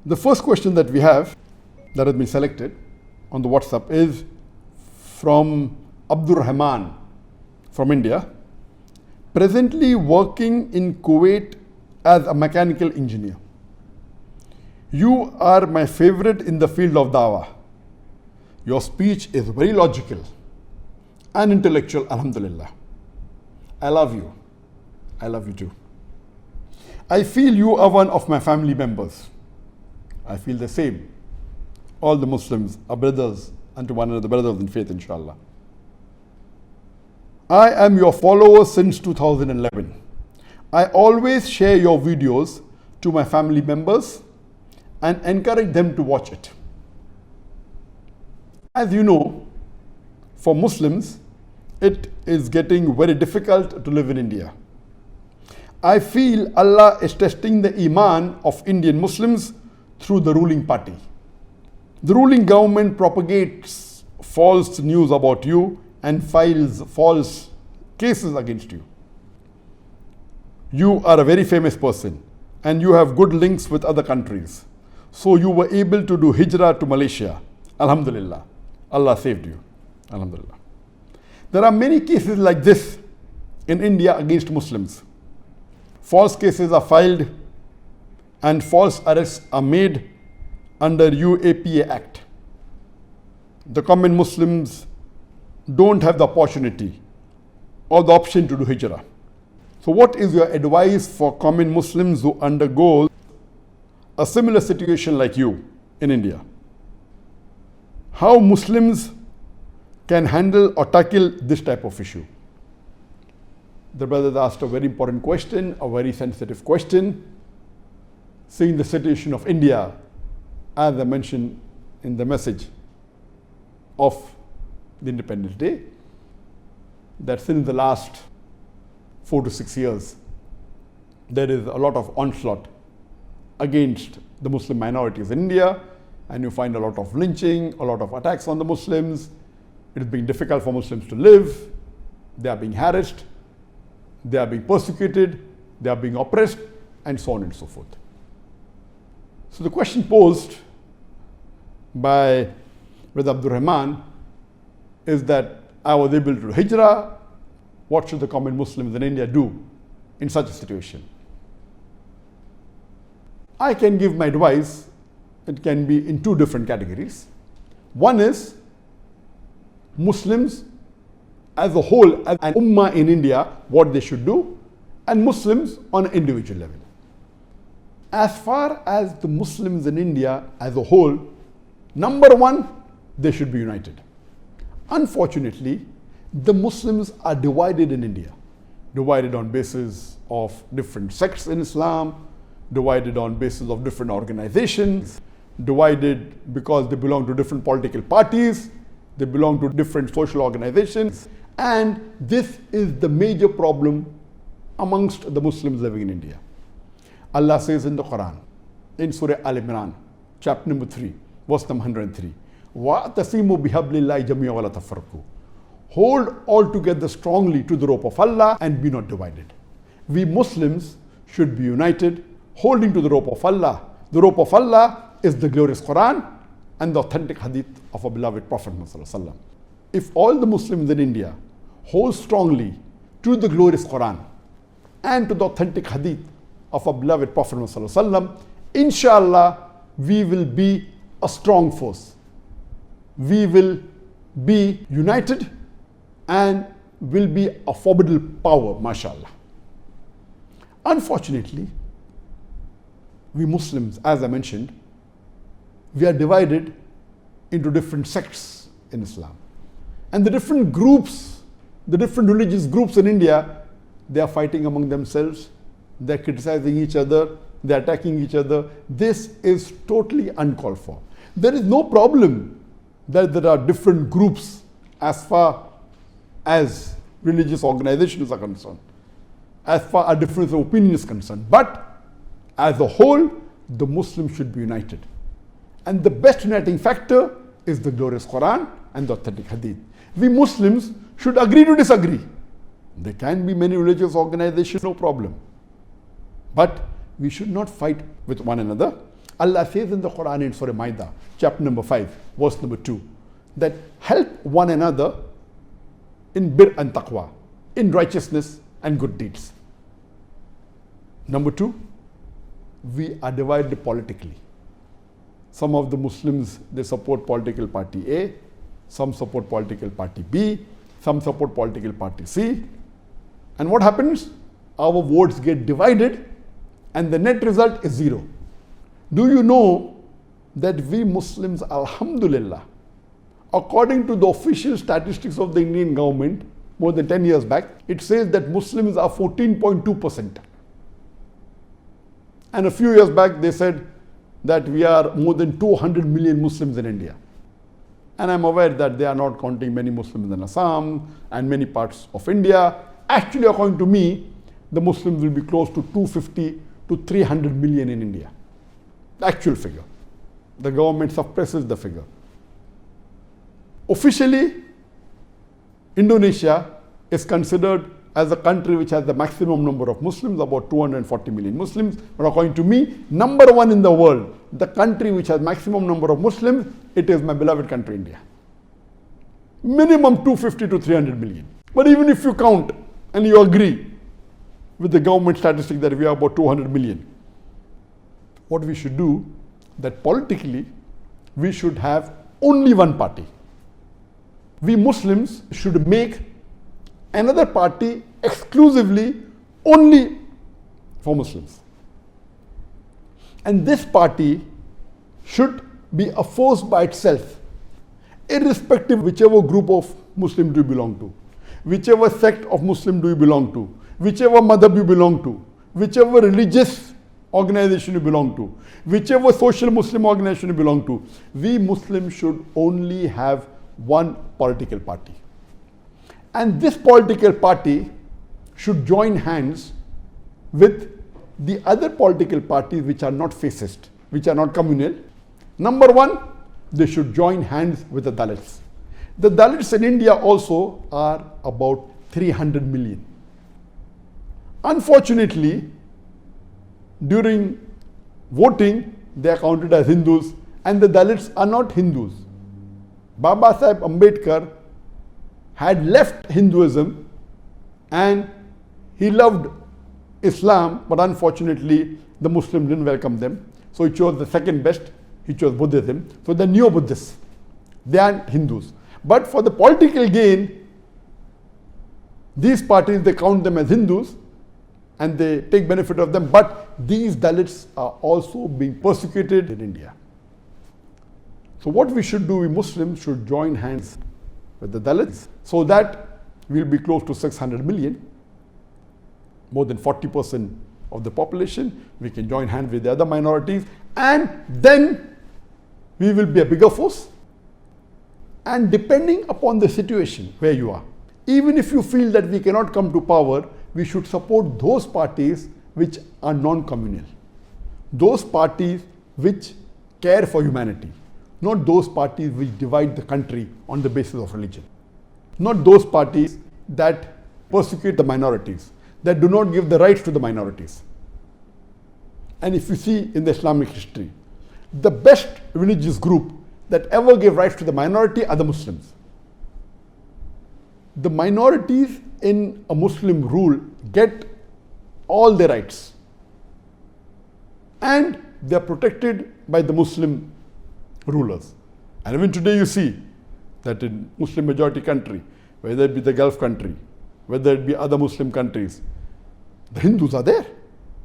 The first question that we have that has been selected on the WhatsApp is from Abdur Rahman from India, presently working in Kuwait as a mechanical engineer. You are my favorite in the field of Dawah. Your speech is very logical and intellectual, alhamdulillah. I love you. I love you too. I feel you are one of my family members. I feel the same. All the Muslims are brothers unto one another, brothers in faith, inshallah. I am your follower since 2011. I always share your videos to my family members and encourage them to watch it. As you know, for Muslims, it is getting very difficult to live in India. I feel Allah is testing the Iman of Indian Muslims through the ruling party. The ruling government propagates false news about you and files false cases against you. You are a very famous person and you have good links with other countries. So you were able to do hijrah to Malaysia. Alhamdulillah. Allah saved you. Alhamdulillah. There are many cases like this in India against Muslims. False cases are filed and false arrests are made under UAPA Act. The common Muslims don't have the opportunity or the option to do hijrah. So what is your advice for common Muslims who undergo a similar situation like you in India? How Muslims can handle or tackle this type of issue? The brother asked a very important question, a very sensitive question, seeing the situation of India, as I mentioned in the message of the Independence Day, that since the last 4 to 6 years, there is a lot of onslaught against the Muslim minorities in India, and you find a lot of lynching, a lot of attacks on the Muslims. It is being difficult for Muslims to live. They are being harassed, they are being persecuted, they are being oppressed, and so on and so forth. So the question posed by Brother Abdur Rahman is that I was able to do hijrah. What should the common Muslims in India do in such a situation? I can give my advice. It can be in two different categories. One is Muslims as a whole, as an ummah in India, what they should do, and Muslims on an individual level. As far as the Muslims in India as a whole, number one, they should be united. Unfortunately, the Muslims are divided in India, divided on basis of different sects in Islam, divided on basis of different organizations, divided because they belong to different political parties, they belong to different social organizations, and this is the major problem amongst the Muslims living in India. Allah says in the Quran, in Surah Al-Imran, chapter number 3, verse number 103, وَأَتَصِيمُوا بِحَبْلِ اللَّهِ جَمِيعًا وَلَا تَفَرَّقُوا. Hold all together strongly to the rope of Allah and be not divided. We Muslims should be united, holding to the rope of Allah. The rope of Allah is the glorious Quran and the authentic Hadith of our beloved Prophet Muhammad. If all the Muslims in India hold strongly to the glorious Quran and to the authentic Hadith of our beloved Prophet Muhammad, inshallah, we will be a strong force. We will be united and will be a formidable power, mashallah. Unfortunately, we Muslims, as I mentioned, we are divided into different sects in Islam. And the different groups, the different religious groups in India, they are fighting among themselves, they are criticizing each other, they are attacking each other. This is totally uncalled for. There is no problem that there are different groups as far as religious organizations are concerned, as far as difference of opinion is concerned. But as a whole, the Muslims should be united. And the best uniting factor is the glorious Quran and the authentic Hadith. We Muslims should agree to disagree. There can be many religious organizations, no problem. But we should not fight with one another. Allah says in the Quran in Surah Ma'idah, chapter number 5, verse number 2, that help one another in bir and taqwa, in righteousness and good deeds. Number 2, we are divided politically. Some of the Muslims, they support political party A, some support political party B, some support political party C. And what happens? Our votes get divided and the net result is 0. Do you know that we Muslims, alhamdulillah, according to the official statistics of the Indian government, more than 10 years back, it says that Muslims are 14.2%. And a few years back, they said that we are more than 200 million Muslims in India. And I'm aware that they are not counting many Muslims in Assam and many parts of India. Actually, according to me, the Muslims will be close to 250 to 300 million in India. The actual figure. The government suppresses the figure. Officially, Indonesia is considered as a country which has the maximum number of Muslims, about 240 million Muslims. But according to me, number 1 in the world, the country which has maximum number of Muslims, it is my beloved country, India. Minimum 250 to 300 million. But even if you count and you agree with the government statistic that we are about 200 million, what we should do, that politically, we should have only one party. We Muslims should make another party exclusively only for Muslims. And this party should be a force by itself, irrespective of whichever group of Muslim do you belong to, whichever sect of Muslim do you belong to, whichever madhab you belong to, whichever religious organization you belong to, whichever social Muslim organization you belong to. We Muslims should only have one political party. And this political party should join hands with the other political parties which are not fascist, which are not communal. Number 1, they should join hands with the dalits. The dalits in India also are about 300 million. Unfortunately, during voting, they are counted as Hindus, and the dalits are not Hindus. Baba Sahib Ambedkar had left Hinduism and he loved Islam, but unfortunately the Muslims didn't welcome them. So he chose the second best, he chose Buddhism. So they're neo-Buddhists, they aren't Hindus. But for the political gain, these parties, they count them as Hindus and they take benefit of them. But these dalits are also being persecuted in India. So what we should do, we Muslims should join hands with the dalits so that we'll be close to 600 million, more than 40% of the population. We can join hands with the other minorities and then we will be a bigger force. And depending upon the situation where you are, even if you feel that we cannot come to power, we should support those parties which are non-communal. Those parties which care for humanity. Not those parties which divide the country on the basis of religion. Not those parties that persecute the minorities, that do not give the rights to the minorities. And if you see in the Islamic history, the best religious group that ever gave rights to the minority are the Muslims. The minorities in a Muslim rule get all their rights. And they are protected by the Muslim rulers. And even today you see that in Muslim majority country, whether it be the Gulf country, whether it be other Muslim countries, the Hindus are there,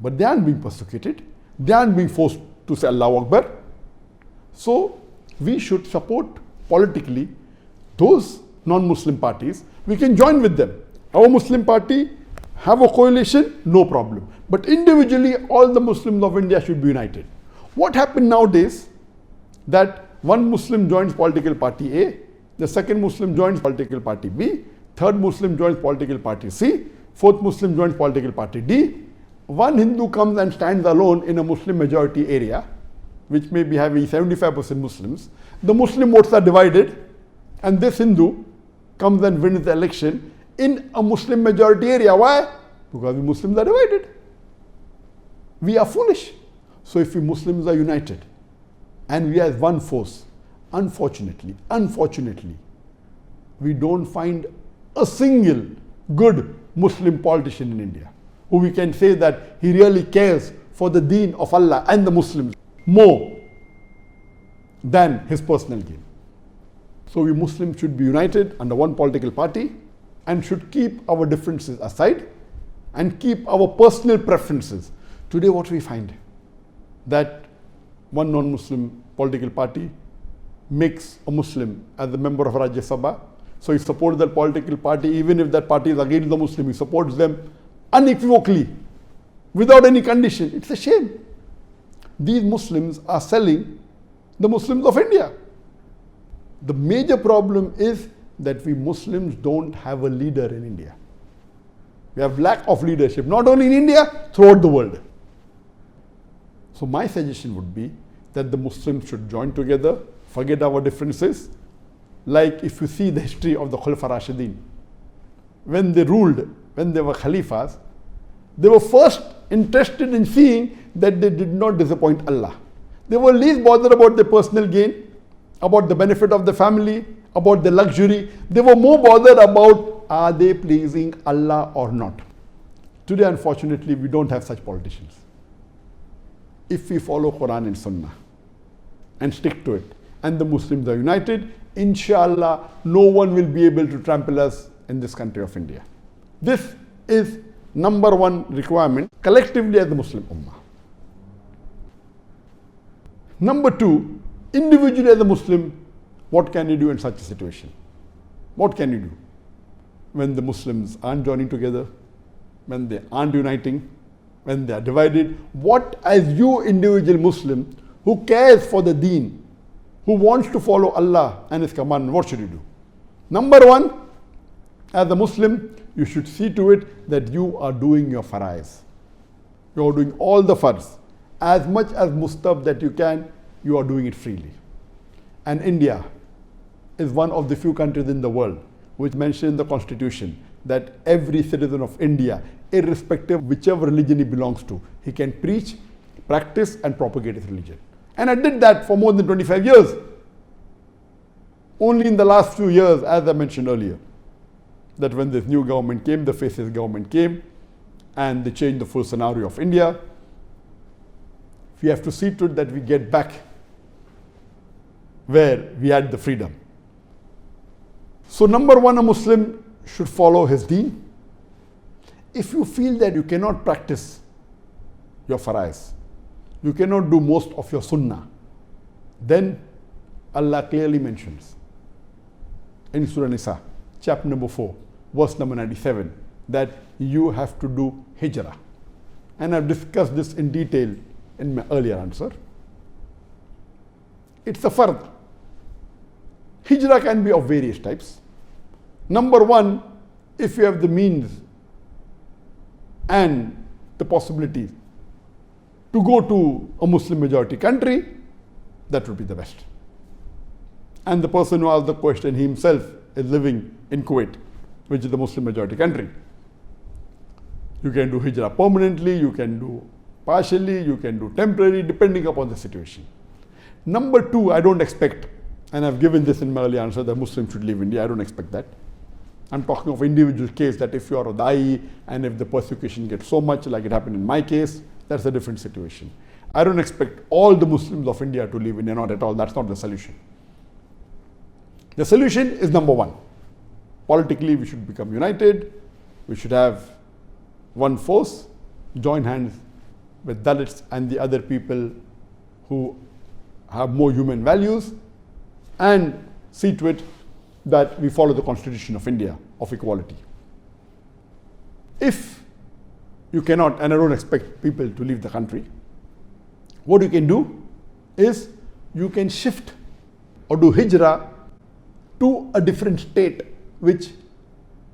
but they aren't being persecuted. They aren't being forced to say Allahu Akbar. So we should support politically those non-Muslim parties. We can join with them. Our Muslim party have a coalition, no problem. But individually, all the Muslims of India should be united. What happened nowadays? That one Muslim joins political party A, the second Muslim joins political party B, third Muslim joins political party C, fourth Muslim joins political party D. One Hindu comes and stands alone in a Muslim majority area, which may be having 75% Muslims. The Muslim votes are divided, and this Hindu comes and wins the election in a Muslim majority area. Why? Because we Muslims are divided. We are foolish. So if we Muslims are united and we are as one force, unfortunately, we don't find a single good Muslim politician in India who we can say that he really cares for the deen of Allah and the Muslims more than his personal gain. So we Muslims should be united under one political party and should keep our differences aside and keep our personal preferences. Today what we find, that one non-Muslim political party makes a Muslim as a member of Rajya Sabha. So he supports that political party, even if that party is against the Muslim, he supports them unequivocally, without any condition. It's a shame. These Muslims are selling the Muslims of India. The major problem is that we Muslims don't have a leader in India. We have lack of leadership, not only in India, throughout the world. So my suggestion would be that the Muslims should join together, forget our differences. Like if you see the history of the Khulafa Rashidin, when they ruled, when they were Khalifas, they were first interested in seeing that they did not disappoint Allah. They were least bothered about their personal gain, about the benefit of the family, about the luxury. They were more bothered about, are they pleasing Allah or not? Today, unfortunately, we don't have such politicians. If we follow Quran and Sunnah and stick to it, and the Muslims are united, inshallah, no one will be able to trample us in this country of India. This is number one requirement collectively as the Muslim Ummah. Number two, individually as a Muslim, what can you do in such a situation? What can you do when the Muslims aren't joining together, when they aren't uniting, when they are divided? What, as you individual Muslim who cares for the deen, who wants to follow Allah and His commandment, what should you do? Number one, as a Muslim, you should see to it that you are doing your farais. You are doing all the farz. As much as mustab that you can, you are doing it freely. And India is one of the few countries in the world which mention in the constitution that every citizen of India, irrespective of whichever religion he belongs to, he can preach, practice and propagate his religion. And I did that for more than 25 years. Only in the last few years, as I mentioned earlier, that when this new government came, the fascist government came, and they changed the full scenario of India, we have to see to it that we get back where we had the freedom. So number one, a Muslim should follow his deen. If you feel that you cannot practice your farais, you cannot do most of your sunnah, then Allah clearly mentions in Surah Nisa, chapter number 4, verse number 97, that you have to do hijrah. And I've discussed this in detail in my earlier answer. It's a fard. Hijrah can be of various types. Number one, if you have the means and the possibility to go to a Muslim majority country, that would be the best. And the person who asked the question, he himself is living in Kuwait, which is the Muslim majority country. You can do hijrah permanently, you can do partially, you can do temporary, depending upon the situation. Number two, I don't expect, and I've given this in my earlier answer, that Muslims should leave India. I don't expect that. I'm talking of individual case, that if you are a da'i and if the persecution gets so much like it happened in my case, that's a different situation. I don't expect all the Muslims of India to leave India, not at all. That's not the solution. The solution is number one. Politically, we should become united. We should have one force, join hands with dalits and the other people who have more human values, and see to it that we follow the Constitution of India of equality. If you cannot, and I don't expect people to leave the country, what you can do is you can shift or do hijrah to a different state which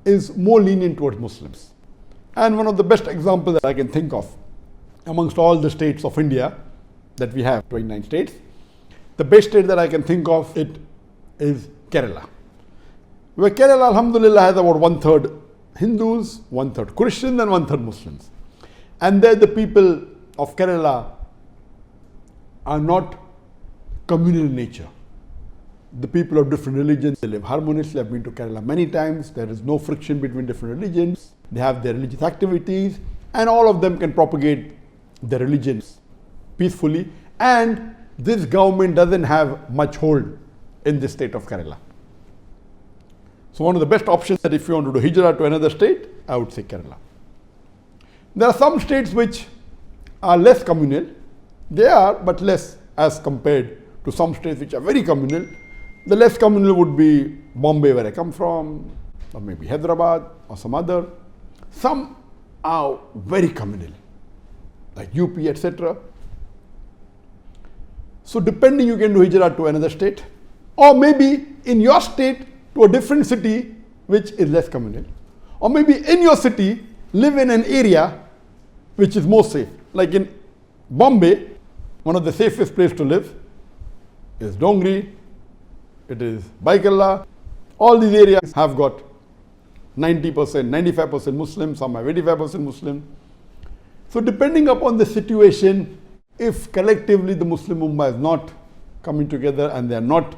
is more lenient towards Muslims. And one of the best examples that I can think of amongst all the states of India that we have, 29 states, the best state that I can think of it is Kerala. Where Kerala, alhamdulillah, has about 1/3 Hindus, 1/3 Christians and 1/3 Muslims. And there the people of Kerala are not communal in nature. The people of different religions, they live harmoniously. I've been to Kerala many times. There is no friction between different religions. They have their religious activities, and all of them can propagate their religions peacefully. And this government doesn't have much hold in the state of Kerala. So one of the best options that if you want to do hijrah to another state, I would say Kerala. There are some states which are less communal. They are, but less as compared to some states which are very communal. The less communal would be Bombay, where I come from, or maybe Hyderabad or some other. Some are very communal, like UP, etc. So depending, you can do hijrah to another state, or maybe in your state to a different city which is less communal, or maybe in your city live in an area which is more safe. Like in Bombay, one of the safest places to live is Dongri, it is Baikalla. All these areas have got 90%, 95% Muslim, some have 85% Muslim. So depending upon the situation, if collectively the Muslim Ummah is not coming together and they are not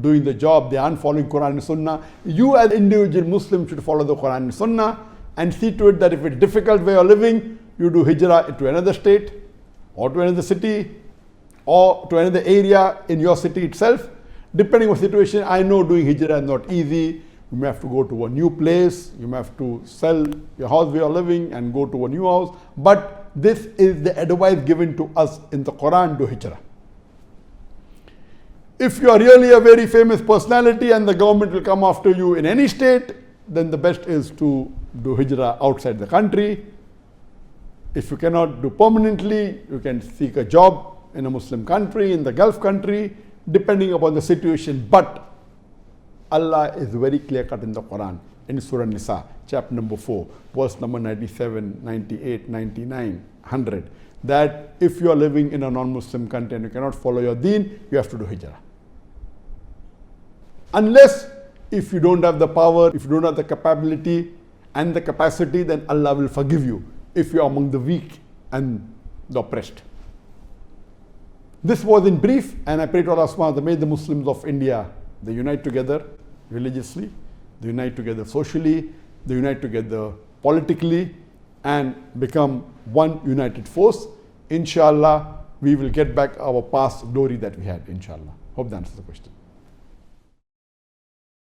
doing the job, they aren't following Quran and Sunnah, you as individual Muslim should follow the Quran and Sunnah and see to it that if it's difficult way of living, you do hijrah to another state or to another city or to another area in your city itself. Depending on the situation, I know doing hijrah is not easy. You may have to go to a new place, you may have to sell your house where you're living and go to a new house. But this is the advice given to us in the Quran, do hijrah. If you are really a very famous personality and the government will come after you in any state, then the best is to do hijrah outside the country. If you cannot do permanently, you can seek a job in a Muslim country, in the Gulf country, depending upon the situation. But Allah is very clear cut in the Quran, in Surah Nisa, chapter number 4, verse number 97, 98, 99, 100, that if you are living in a non-Muslim country and you cannot follow your deen, you have to do hijrah. Unless if you don't have the power, if you don't have the capability and the capacity, then Allah will forgive you if you are among the weak and the oppressed. This was in brief, and I pray to Allah subhanahu wa ta'ala, may the Muslims of India, they unite together religiously, they unite together socially, they unite together politically and become one united force. Inshallah, we will get back our past glory that we had, inshallah. Hope that answers the question.